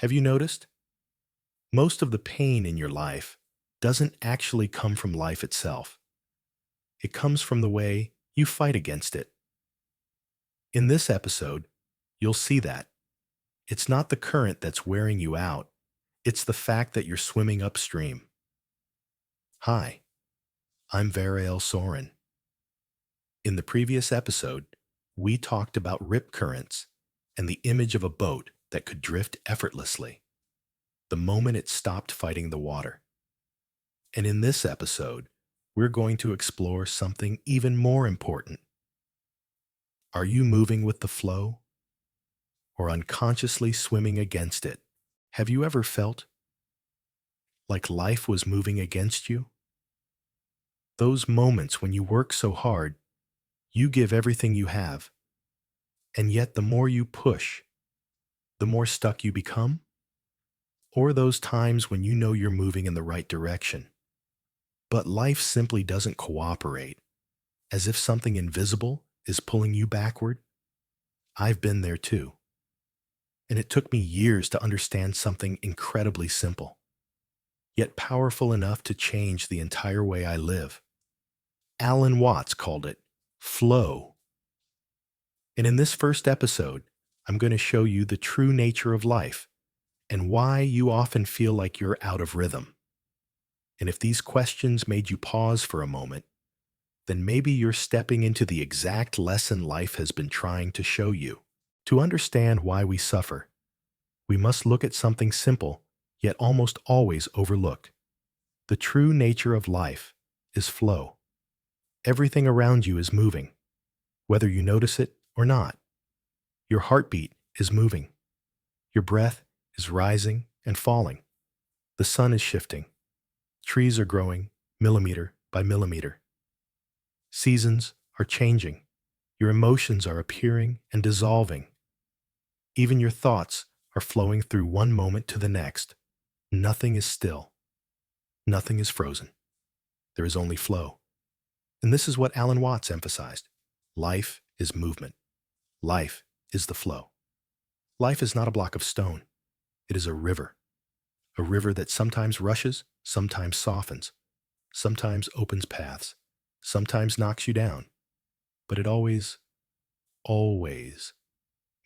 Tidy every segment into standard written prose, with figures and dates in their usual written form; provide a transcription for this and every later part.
Have you noticed? Most of the pain in your life doesn't actually come from life itself. It comes from the way you fight against it. In this episode, you'll see that. It's not the current that's wearing you out. It's the fact that you're swimming upstream. Hi, I'm Varael Soren. In the previous episode, we talked about rip currents and the image of a boat that could drift effortlessly the moment it stopped fighting the water. And in this episode, we're going to explore something even more important. Are you moving with the flow or unconsciously swimming against it? Have you ever felt like life was moving against you? Those moments when you work so hard, you give everything you have, and yet the more you push, the more stuck you become? Or those times when you know you're moving in the right direction, but life simply doesn't cooperate, as if something invisible is pulling you backward? I've been there too. And it took me years to understand something incredibly simple, yet powerful enough to change the entire way I live. Alan Watts called it flow. And in this first episode, I'm going to show you the true nature of life and why you often feel like you're out of rhythm. And if these questions made you pause for a moment, then maybe you're stepping into the exact lesson life has been trying to show you. To understand why we suffer, we must look at something simple, yet almost always overlooked. The true nature of life is flow. Everything around you is moving, whether you notice it or not. Your heartbeat is moving. Your breath is rising and falling. The sun is shifting. Trees are growing millimeter by millimeter. Seasons are changing. Your emotions are appearing and dissolving. Even your thoughts are flowing through one moment to the next. Nothing is still. Nothing is frozen. There is only flow. And this is what Alan Watts emphasized. Life is movement. Life is the flow. Life is not a block of stone. It is a river that sometimes rushes, sometimes softens, sometimes opens paths, sometimes knocks you down, but it always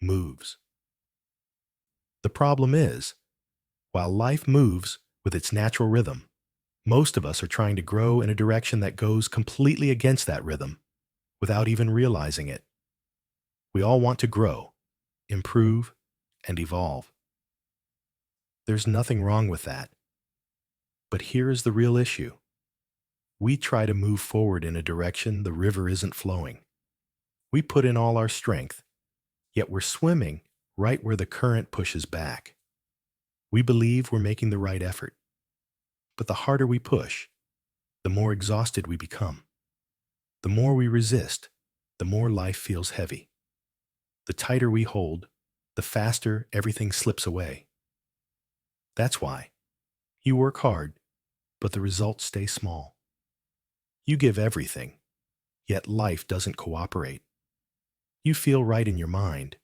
moves. The problem is, while life moves with its natural rhythm, most of us are trying to grow in a direction that goes completely against that rhythm without even realizing it. We all want to grow, improve, and evolve. There's nothing wrong with that. But here is the real issue. We try to move forward in a direction the river isn't flowing. We put in all our strength, yet we're swimming right where the current pushes back. We believe we're making the right effort. But the harder we push, the more exhausted we become. The more we resist, the more life feels heavy. The tighter we hold, the faster everything slips away. That's why you work hard, but the results stay small. You give everything, yet life doesn't cooperate. You feel right in your mind,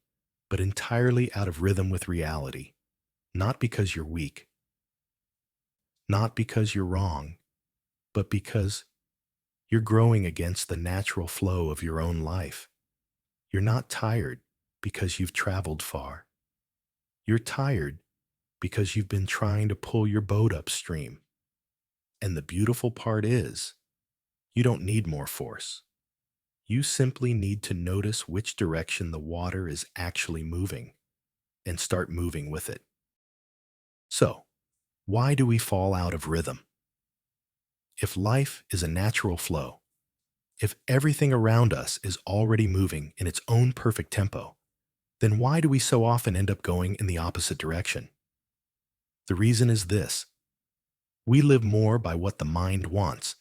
but entirely out of rhythm with reality, not because you're weak, not because you're wrong, but because you're growing against the natural flow of your own life. You're not tired because you've traveled far. You're tired because you've been trying to pull your boat upstream. And the beautiful part is, you don't need more force. You simply need to notice which direction the water is actually moving and start moving with it. So, why do we fall out of rhythm? If life is a natural flow, if everything around us is already moving in its own perfect tempo, then why do we so often end up going in the opposite direction? The reason is this. We live more by what the mind wants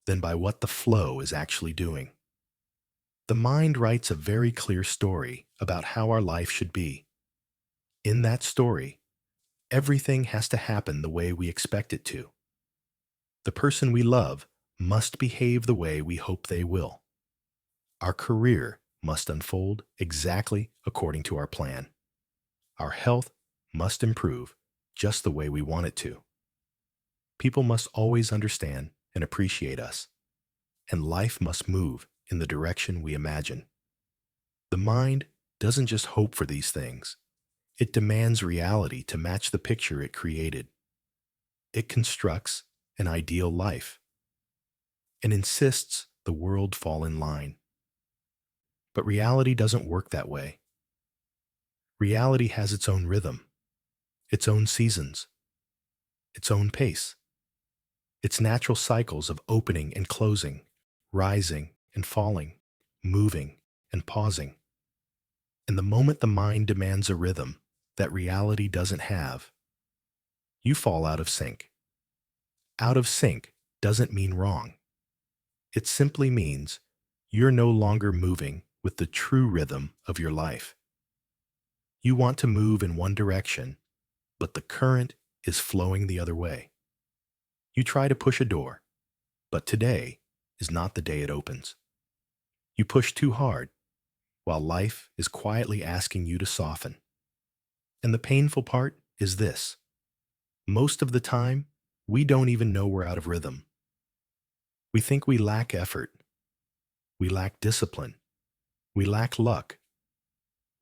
than by what the flow is actually doing. The mind writes a very clear story about how our life should be. In that story, everything has to happen the way we expect it to. The person we love must behave the way we hope they will. Our career must unfold exactly according to our plan. Our health must improve just the way we want it to. People must always understand and appreciate us, and life must move in the direction we imagine. The mind doesn't just hope for these things. It demands reality to match the picture it created. It constructs an ideal life and insists the world fall in line. But reality doesn't work that way. Reality has its own rhythm, its own seasons, its own pace, its natural cycles of opening and closing, rising and falling, moving and pausing. And the moment the mind demands a rhythm that reality doesn't have, you fall out of sync. Out of sync doesn't mean wrong. It simply means you're no longer moving with the true rhythm of your life. You want to move in one direction, but the current is flowing the other way. You try to push a door, but today is not the day it opens. You push too hard, while life is quietly asking you to soften. And the painful part is this. Most of the time, we don't even know we're out of rhythm. We think we lack effort. We lack discipline. We lack luck.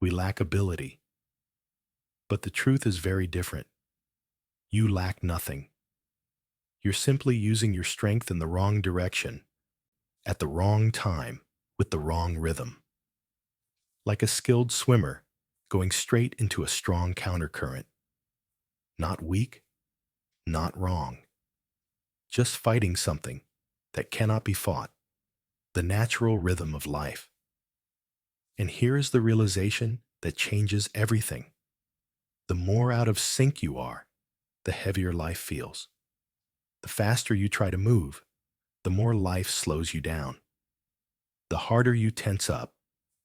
We lack ability. But the truth is very different. You lack nothing. You're simply using your strength in the wrong direction, at the wrong time, with the wrong rhythm. Like a skilled swimmer going straight into a strong countercurrent. Not weak, not wrong. Just fighting something that cannot be fought, the natural rhythm of life. And here is the realization that changes everything. The more out of sync you are, the heavier life feels. The faster you try to move, the more life slows you down. The harder you tense up,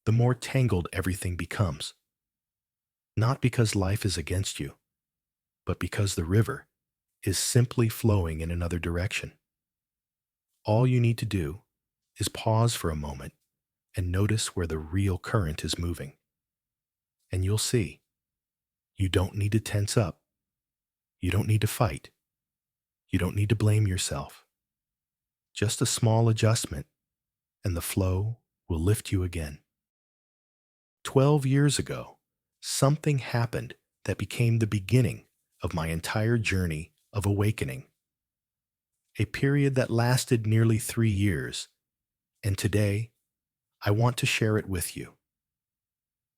the more tangled everything becomes. Not because life is against you, but because the river is simply flowing in another direction. All you need to do is pause for a moment and notice where the real current is moving. And you'll see, you don't need to tense up. You don't need to fight. You don't need to blame yourself. Just a small adjustment, and the flow will lift you again. 12 years ago, something happened that became the beginning of my entire journey of awakening. A period that lasted nearly 3 years, and today, I want to share it with you.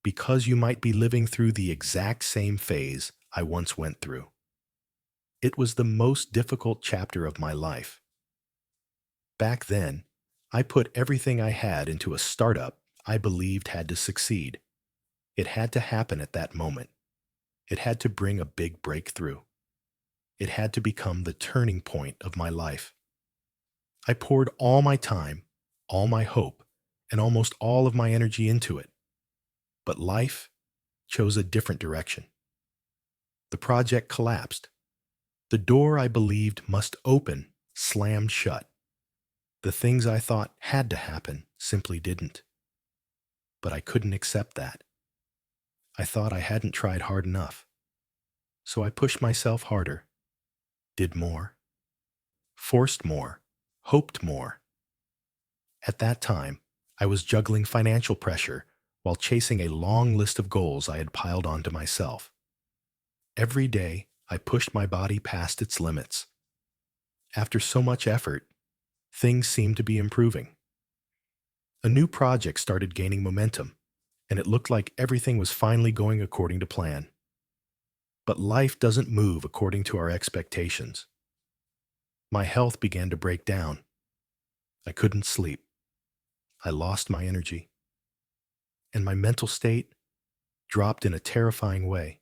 Because you might be living through the exact same phase I once went through. It was the most difficult chapter of my life. Back then, I put everything I had into a startup I believed had to succeed. It had to happen at that moment. It had to bring a big breakthrough. It had to become the turning point of my life. I poured all my time, all my hope, and almost all of my energy into it. But life chose a different direction. The project collapsed. The door I believed must open slammed shut. The things I thought had to happen simply didn't. But I couldn't accept that. I thought I hadn't tried hard enough. So I pushed myself harder, did more, forced more, hoped more. At that time, I was juggling financial pressure while chasing a long list of goals I had piled onto myself. Every day, I pushed my body past its limits. After so much effort, things seemed to be improving. A new project started gaining momentum, and it looked like everything was finally going according to plan. But life doesn't move according to our expectations. My health began to break down. I couldn't sleep. I lost my energy. And my mental state dropped in a terrifying way.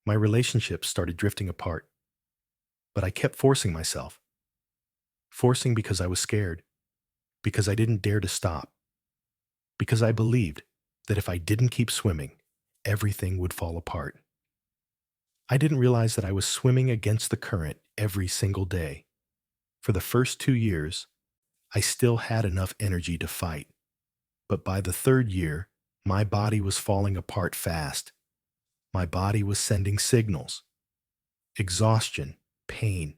My relationships started drifting apart. But I kept forcing myself. Forcing because I was scared. Because I didn't dare to stop. Because I believed that if I didn't keep swimming, everything would fall apart. I didn't realize that I was swimming against the current every single day. For the first 2 years, I still had enough energy to fight. But by the 3rd year, my body was falling apart fast. My body was sending signals. Exhaustion, pain,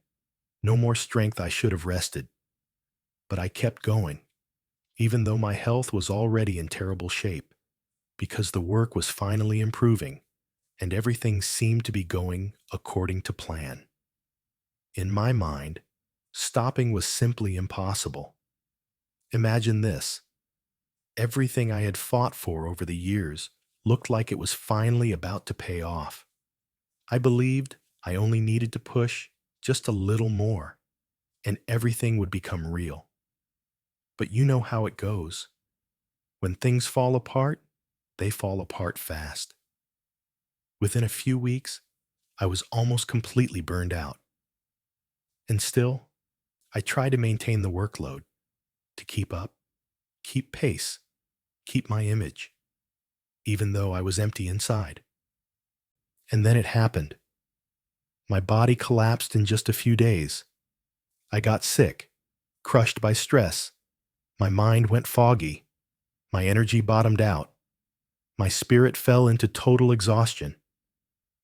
no more strength. I should have rested. But I kept going, even though my health was already in terrible shape, because the work was finally improving and everything seemed to be going according to plan. In my mind, stopping was simply impossible. Imagine this. Everything I had fought for over the years looked like it was finally about to pay off. I believed I only needed to push just a little more, and everything would become real. But you know how it goes. When things fall apart, they fall apart fast. Within a few weeks, I was almost completely burned out. And still, I tried to maintain the workload, to keep up, keep pace, keep my image, even though I was empty inside. And then it happened. My body collapsed in just a few days. I got sick, crushed by stress. My mind went foggy. My energy bottomed out. My spirit fell into total exhaustion.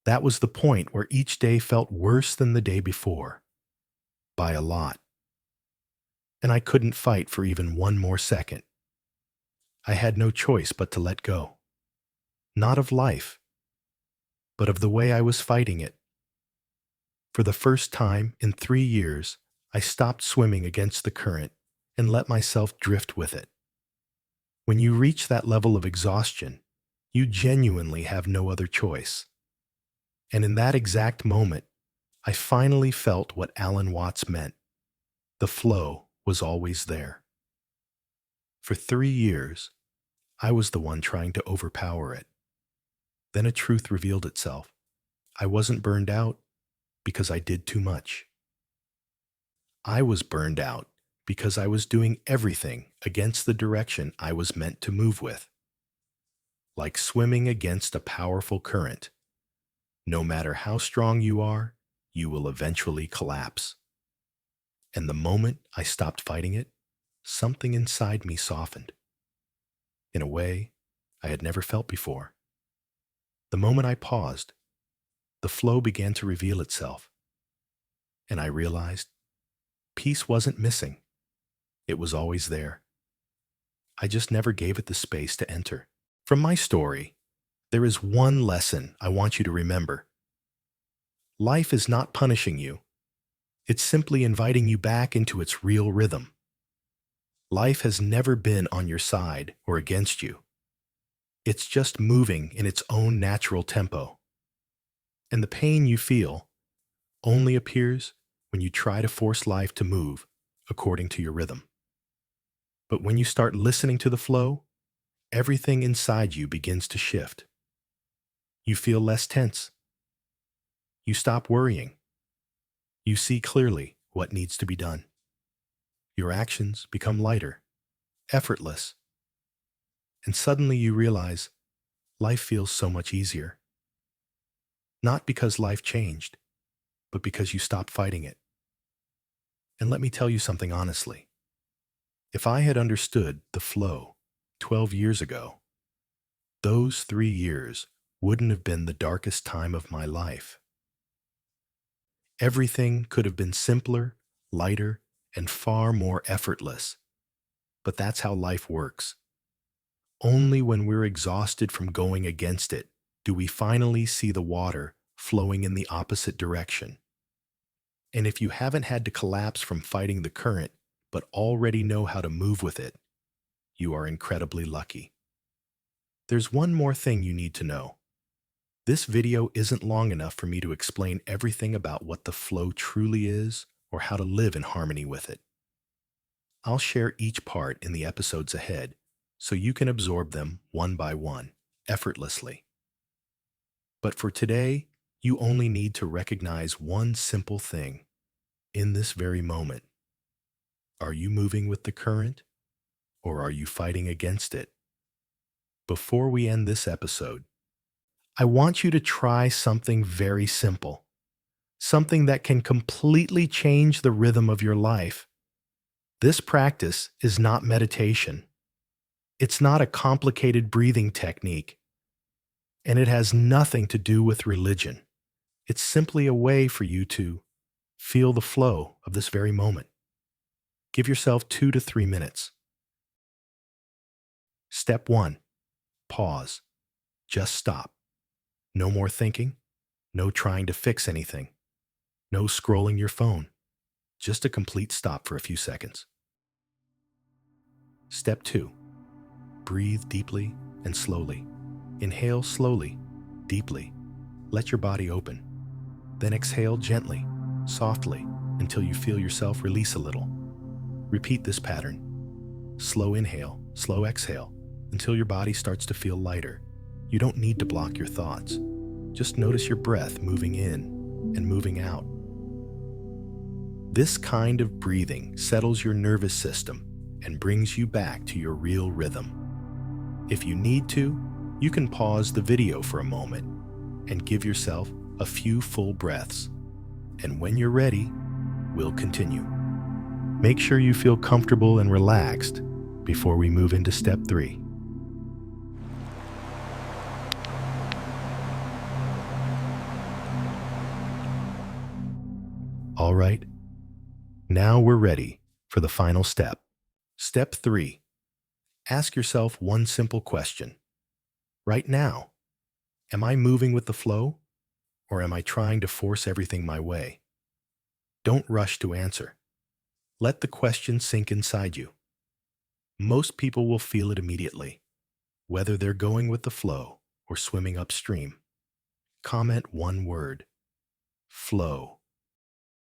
That was the point where each day felt worse than the day before. By a lot. And I couldn't fight for even one more second. I had no choice but to let go. Not of life, but of the way I was fighting it. For the first time in 3 years, I stopped swimming against the current and let myself drift with it. When you reach that level of exhaustion, you genuinely have no other choice. And in that exact moment, I finally felt what Alan Watts meant. The flow was always there. For 3 years, I was the one trying to overpower it. Then a truth revealed itself. I wasn't burned out because I did too much. I was burned out because I was doing everything against the direction I was meant to move with. Like swimming against a powerful current. No matter how strong you are, you will eventually collapse. And the moment I stopped fighting it, something inside me softened. In a way I had never felt before. The moment I paused, the flow began to reveal itself. And I realized peace wasn't missing. It was always there. I just never gave it the space to enter. From my story, there is one lesson I want you to remember. Life is not punishing you. It's simply inviting you back into its real rhythm. Life has never been on your side or against you. It's just moving in its own natural tempo. And the pain you feel only appears when you try to force life to move according to your rhythm. But when you start listening to the flow, everything inside you begins to shift. You feel less tense. You stop worrying. You see clearly what needs to be done. Your actions become lighter, effortless. And suddenly you realize life feels so much easier. Not because life changed, but because you stopped fighting it. And let me tell you something honestly. If I had understood the flow 12 years ago, those 3 years wouldn't have been the darkest time of my life. Everything could have been simpler, lighter, and far more effortless. But that's how life works. Only when we're exhausted from going against it do we finally see the water flowing in the opposite direction. And if you haven't had to collapse from fighting the current, but already know how to move with it, you are incredibly lucky. There's one more thing you need to know. This video isn't long enough for me to explain everything about what the flow truly is or how to live in harmony with it. I'll share each part in the episodes ahead so you can absorb them one by one, effortlessly. But for today, you only need to recognize one simple thing in this very moment. Are you moving with the current, or are you fighting against it? Before we end this episode, I want you to try something very simple, something that can completely change the rhythm of your life. This practice is not meditation. It's not a complicated breathing technique. And it has nothing to do with religion. It's simply a way for you to feel the flow of this very moment. Give yourself 2 to 3 minutes. Step 1. Pause. Just stop. No more thinking. No trying to fix anything. No scrolling your phone. Just a complete stop for a few seconds. Step 2. Breathe deeply and slowly. Inhale slowly, deeply. Let your body open. Then exhale gently, softly, until you feel yourself release a little. Repeat this pattern. Slow inhale, slow exhale, until your body starts to feel lighter. You don't need to block your thoughts. Just notice your breath moving in and moving out. This kind of breathing settles your nervous system and brings you back to your real rhythm. If you need to, you can pause the video for a moment and give yourself a few full breaths. And when you're ready, we'll continue. Make sure you feel comfortable and relaxed before we move into step 3. All right, now we're ready for the final step. Step 3. Ask yourself one simple question. Right now, am I moving with the flow, or am I trying to force everything my way? Don't rush to answer. Let the question sink inside you. Most people will feel it immediately, whether they're going with the flow or swimming upstream. Comment one word, flow,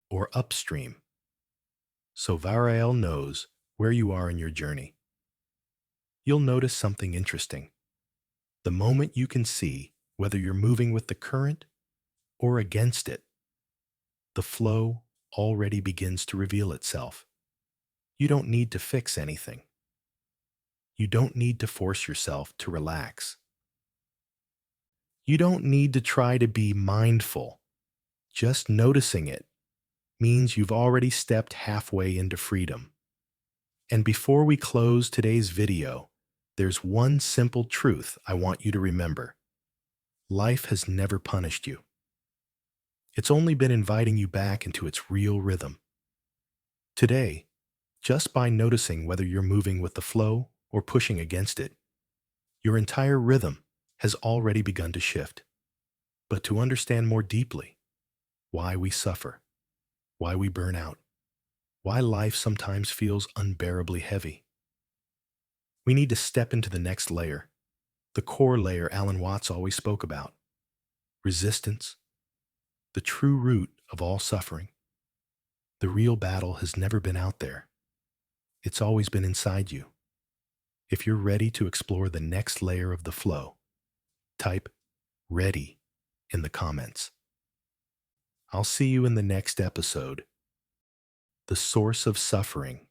or upstream, so Varael knows where you are in your journey. You'll notice something interesting. The moment you can see whether you're moving with the current or against it, the flow already begins to reveal itself. You don't need to fix anything. You don't need to force yourself to relax. You don't need to try to be mindful. Just noticing it means you've already stepped halfway into freedom. And before we close today's video, there's one simple truth I want you to remember. Life has never punished you. It's only been inviting you back into its real rhythm. Today, just by noticing whether you're moving with the flow or pushing against it, your entire rhythm has already begun to shift. But to understand more deeply why we suffer, why we burn out, why life sometimes feels unbearably heavy, we need to step into the next layer, the core layer Alan Watts always spoke about: resistance, the true root of all suffering. The real battle has never been out there. It's always been inside you. If you're ready to explore the next layer of the flow, type "ready" in the comments. I'll see you in the next episode. The source of suffering